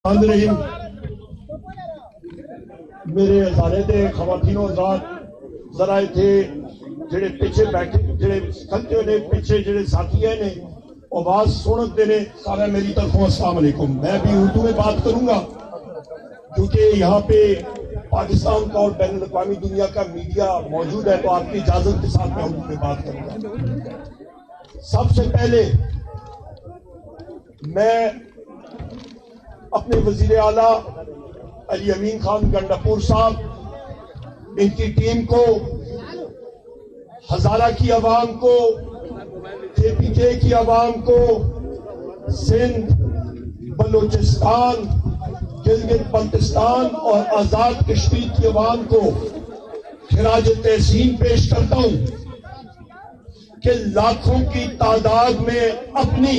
رحیم میرے ہزارے دے خواتین و حضرات ذرا تھے جڑے پیچھے بیٹھے جڑے کھلتے نے پیچھے جڑے ساتھی ہیں نے آواز سنتے نے سارا میری طرف السلام علیکم. میں بھی اردو میں بات کروں گا کیونکہ یہاں پہ پاکستان کا اور بین الاقوامی دنیا کا میڈیا موجود ہے، تو آپ کی اجازت کے ساتھ میں اردو میں بات کروں گا. سب سے پہلے میں اپنے وزیر اعلیٰ علی امین خان گنڈاپور صاحب، ان کی ٹیم کو، ہزارہ کی عوام کو، KPK کی عوام کو، سندھ، بلوچستان، گلگت بلتستان اور آزاد کشمیر کی عوام کو خراج تحسین پیش کرتا ہوں کہ لاکھوں کی تعداد میں اپنی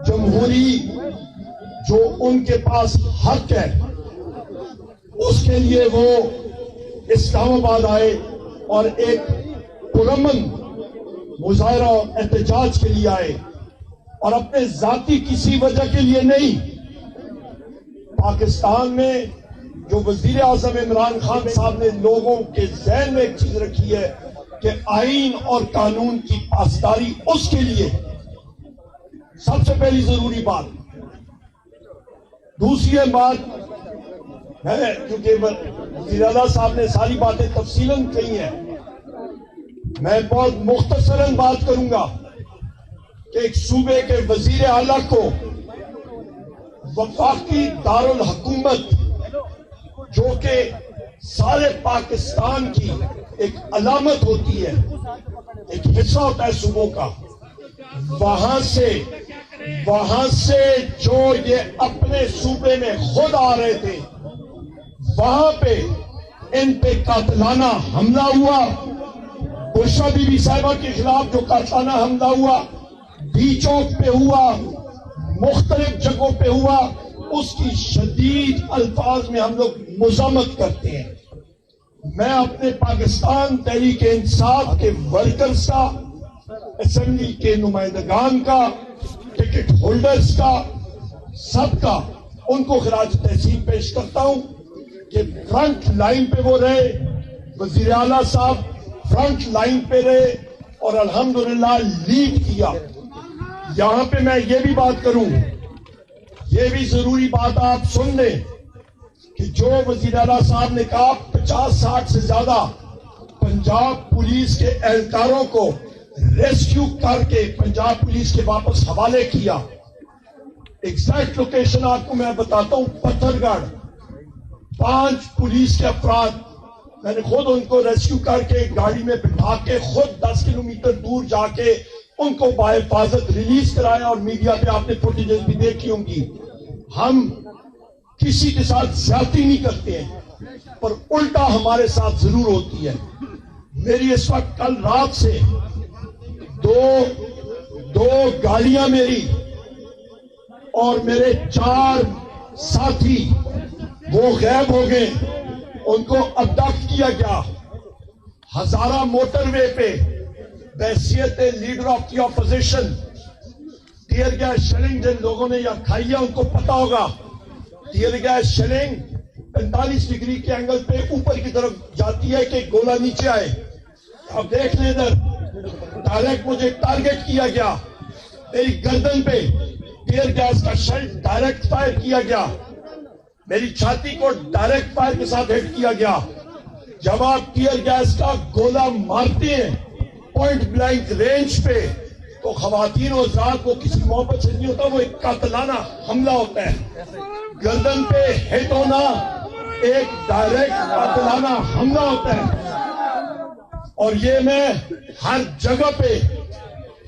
جمہوری جو ان کے پاس حق ہے اس کے لیے وہ اسلام آباد آئے اور ایک پرامن مظاہرہ احتجاج کے لیے آئے، اور اپنے ذاتی کسی وجہ کے لیے نہیں. پاکستان میں جو وزیر اعظم عمران خان صاحب نے لوگوں کے ذہن میں ایک چیز رکھی ہے کہ آئین اور قانون کی پاسداری، اس کے لیے سب سے پہلی ضروری بات. دوسری بات ہے، کیونکہ وزیر اعلیٰ صاحب نے ساری باتیں تفصیلاً کہی ہیں، میں بہت مختصراً بات کروں گا کہ ایک صوبے کے وزیر اعلیٰ کو وفاقی دارالحکومت جو کہ سارے پاکستان کی ایک علامت ہوتی ہے، ایک حصہ ہوتا ہے صوبوں کا، وہاں سے جو یہ اپنے صوبے میں خود آ رہے تھے، وہاں پہ ان پہ قاتلانہ حملہ ہوا. بشرا بی بی صاحبہ کے خلاف جو قاتلانہ حملہ ہوا، ڈی چوک پہ ہوا، مختلف جگہوں پہ ہوا، اس کی شدید الفاظ میں ہم لوگ مذمت کرتے ہیں. میں اپنے پاکستان تحریک انصاف کے ورکرز کا، اسمبلی کے نمائندگان کا، ٹکٹ ہولڈرز کا، سب کا ان کو خراج تحسین پیش کرتا ہوں کہ فرنٹ لائن پہ وہ رہے. وزیر اعلیٰ صاحب فرنٹ لائن پہ رہے اور الحمدللہ لیڈ کیا. یہاں پہ میں یہ بھی بات کروں، یہ بھی ضروری بات آپ سن لیں کہ جو وزیر اعلیٰ صاحب نے کہا 50-60 سے زیادہ پنجاب پولیس کے اہلکاروں کو ریسکیو کر کے پنجاب پولیس کے واپس حوالے کیا. ایگزیکٹ لوکیشن آپ کو میں بتاتا ہوں، پتھر گڑھ. 5 پولیس کے افراد، میں نے خود ان کو ریسکیو کر کے گاڑی میں بٹھا کے خود 10 کلومیٹر دور جا کے ان کو باحفاظت ریلیز کرایا، اور میڈیا پہ آپ نے فوٹیجز بھی دیکھی ہوں گی. ہم کسی کے ساتھ زیادتی نہیں کرتے ہیں، پر الٹا ہمارے ساتھ ضرور ہوتی ہے. میری اس وقت کل رات سے دو گاڑیاں میری اور میرے 4 ساتھی وہ غائب ہو گئے، ان کو ابڈکٹ کیا گیا. ہزارہ موٹر وے پہ بحیثیت leader of the opposition tear gas shelling جن لوگوں نے یہاں کھائی ہے ان کو پتا ہوگا. ٹیئر گیس شیلنگ 45 ڈگری کے اینگل پہ اوپر کی طرف جاتی ہے کہ گولہ نیچے آئے. اب دیکھ لیں ادھر، ڈائریکٹ مجھے ٹارگٹ کیا گیا، میری گردن پہ ٹیئر گیس کا شیل ڈائریکٹ فائر کیا گیا، میری چھاتی کو ڈائریکٹ فائر کے ساتھ ہٹ کیا گیا. جب آپ ٹیئر گیس کا گولہ مارتے ہیں پوائنٹ بلینک رینج پہ تو خواتین و حضرات کو کسی محبت سے نہیں ہوتا، وہ ایک قاتلانہ حملہ ہوتا ہے. گردن پہ ہٹ ہونا ایک ڈائریکٹ قاتلانہ حملہ ہوتا ہے، اور یہ میں ہر جگہ پہ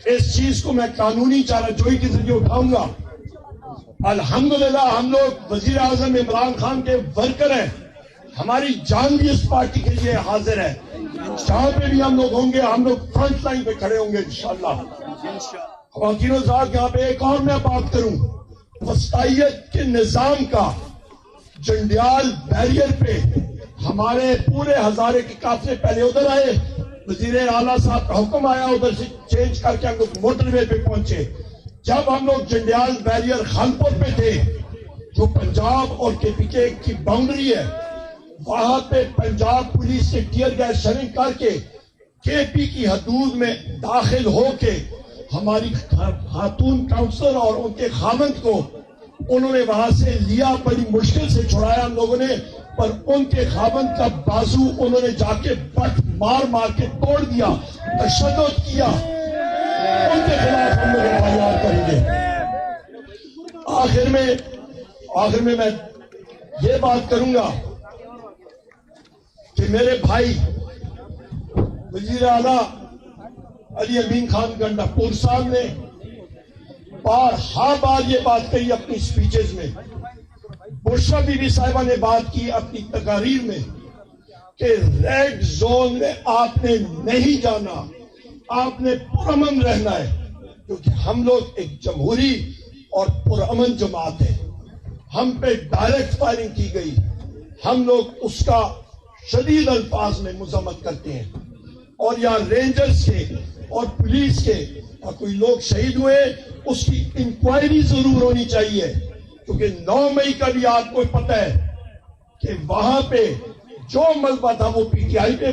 اس چیز کو میں قانونی چارہ جوئی کے ذریعے اٹھاؤں گا. الحمدللہ ہم لوگ وزیر اعظم عمران خان کے ورکر ہیں، ہماری جان بھی اس پارٹی کے لیے حاضر ہے. جہاں پہ بھی ہم لوگ ہوں گے، ہم لوگ فرنٹ لائن پہ کھڑے ہوں گے انشاءاللہ. خواتین و حضرات، یہاں پہ ایک اور میں بات کروں، وسطائیت کے نظام کا جنڈیال بیریئر پہ ہمارے پورے ہزارے کے قافلے پہلے ادھر آئے، وزیر اعلیٰ صاحب کا حکم آیا، ادھر سے چینج کر کے ہم لوگ موٹر وے پہ پہنچے. جب ہم لوگ جنڈیال بیریئر خانپور پہ تھے جو پنجاب اور کے پی کے کی باؤنڈری ہے وہاں پہ پنجاب پولیس سے ٹیئر گیس شرنگ کر کے پی کی حدود میں داخل ہو کے ہماری خاتون کاؤنسلر اور ان کے خامند کو انہوں نے وہاں سے لیا, بڑی مشکل سے چھڑایا ہم لوگوں نے, پر ان کے خامند کا بازو انہوں نے جا کے بٹ مار مار کے توڑ دیا, تشدد کیا. ان کے خلاف ہم لوگ FIR کریں گے. آخر میں میں یہ بات کروں گا کہ میرے بھائی وزیر اعلیٰ علی امین خان گنڈاپور صاحب نے بار یہ بات کہی اپنی سپیچز میں, بشرا بی بی صاحبہ نے بات کی اپنی تقاریر میں کہ ریڈ زون میں آپ نے نہیں جانا, آپ نے پرامن رہنا ہے, کیونکہ ہم لوگ ایک جمہوری اور پرامن جماعت ہے. ہم پہ ڈائریکٹ فائرنگ کی گئی, ہم لوگ اس کا شدید الفاظ میں مذمت کرتے ہیں. اور یہاں رینجرز کے اور پولیس کے اور کوئی لوگ شہید ہوئے, اس کی انکوائری ضرور ہونی چاہیے, کیونکہ 9 مئی کا بھی آپ کو پتہ ہے کہ وہاں پہ جو ملبہ تھا وہ پی ٹی آئی پہ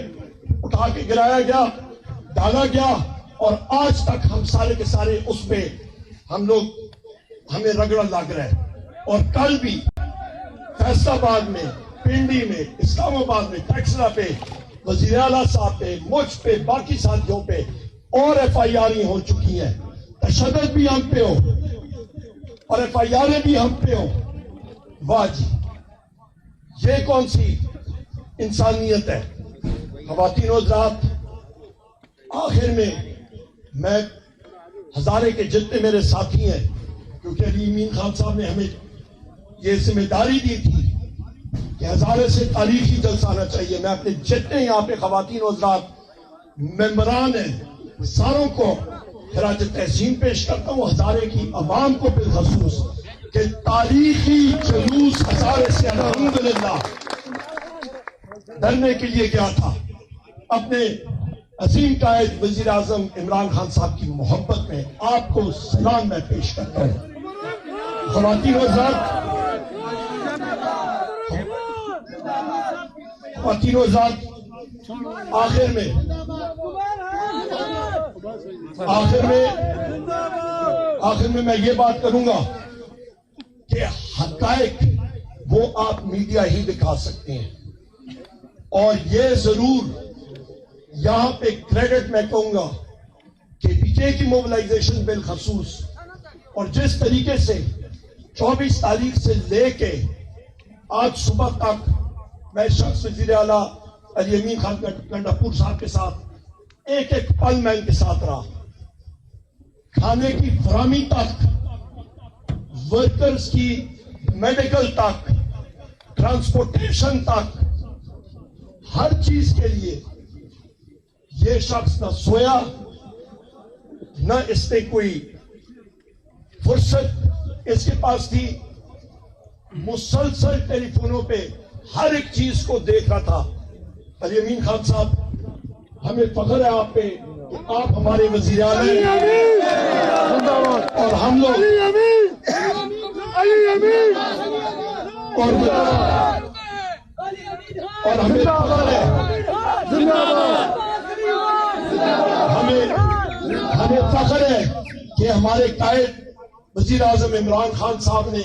اٹھا کے گرایا گیا, ڈالا گیا, اور آج تک ہم سارے کے سارے اس پہ ہمیں رگڑا لگ رہا ہے. اور کل بھی فیصل آباد میں, پنڈی میں, اسلام آباد میں, ٹیکسلا پہ, وزیر اعلیٰ صاحب پہ, مجھ پہ, باقی ساتھیوں پہ اور FIR ہو چکی ہیں. تشدد بھی ہم پہ ہو اور FIR بھی ہم پہ ہو. واہ جی, یہ کون سی انسانیت ہے. خواتین و حضرات, آخر میں ہزارے کے جتنے میرے ساتھی ہیں, کیونکہ علی امین خان صاحب نے ہمیں یہ ذمہ داری دی تھی کہ ہزارے سے تاریخی جلسہ آنا چاہیے. میں اپنے جتنے یہاں پہ خواتین و حضرات ممبران ہیں ساروں کو خراج تحسین پیش کرتا ہوں, ہزارے کی عوام کو بالخصوص, کہ تاریخی جلوس ہزارے سے الحمدللہ ڈرنے کے لیے گیا تھا. اپنے عظیم قائد وزیر اعظم عمران خان صاحب کی محبت میں آپ کو سلام میں پیش کرتا ہوں. خواتین و حضرات, آخر میں میں یہ بات کروں گا کہ حقائق وہ آپ میڈیا ہی دکھا سکتے ہیں, اور یہ ضرور یہاں پہ کریڈٹ میں کہوں گا کہ پی کے کی موبلائزیشن بالخصوص, اور جس طریقے سے 24 تاریخ سے لے کے آج صبح تک میں شخص وزیر اعلیٰ علی امین خان گنڈاپور صاحب کے ساتھ ایک پل میں ان کے ساتھ رہا, کھانے کی فراہمی تک, ورکرز کی میڈیکل تک, ٹرانسپورٹیشن تک, ہر چیز کے لیے یہ شخص نہ سویا, نہ اس نے کوئی فرصت اس کے پاس تھی. مسلسل ٹیلی فونوں پہ ہر ایک چیز کو دیکھ رہا تھا. علی امین خان صاحب, ہمیں فخر ہے آپ پہ کہ آپ ہمارے وزیر اعلیٰ ہیں, اور ہم لوگ اور ہمیں فخر ہے, ہمیں فخر ہے کہ ہمارے قائد وزیر اعظم عمران خان صاحب نے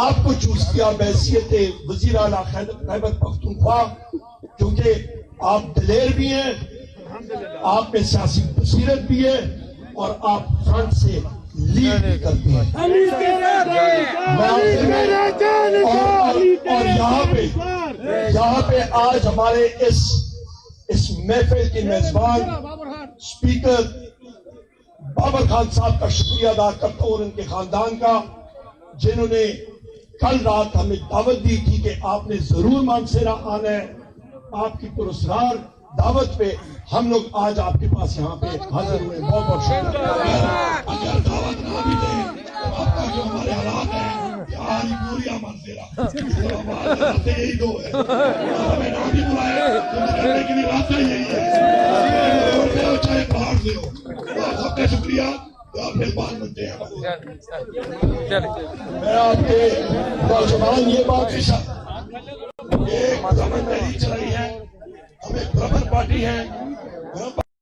آپ کو چوز کیا بحیثیت وزیر اعلیٰ خیبر پختونخوا, کیونکہ آپ دلیر بھی ہیں, آپ میں سیاسی بصیرت بھی ہے, اور آپ فرنٹ سے لیڈ بھی کرتے ہیں. اور یہاں پہ آج ہمارے اس محفل کے میزبان اسپیکر بابر خان صاحب کا شکریہ ادا کرتا ہوں, اور ان کے خاندان کا, جنہوں نے کل رات ہمیں دعوت دی تھی کہ آپ نے ضرور مانسیرا آنا ہے. آپ کی پراسرار دعوت پہ ہم لوگ آج آپ کے پاس یہاں پہ حاضر ہوئے. بہت بہت شکریہ. اگر دعوت نہ بھی دیں تو آپ کا جو ہمارے حالات ہیں, یہاں پوریا مانسیرا یہی دو ہے, ہمیں نہ بھی بلائے تو کرنے کی بھی بات یہی ہے, چاہے باہر سے ہو. سب کا شکریہ, آپ مہربان بنتے ہیں. میں آپ کے نوجوان یہ بات ایک برہمن تحریک چلائی ہے، ہم ایک برہمن پارٹی ہیں،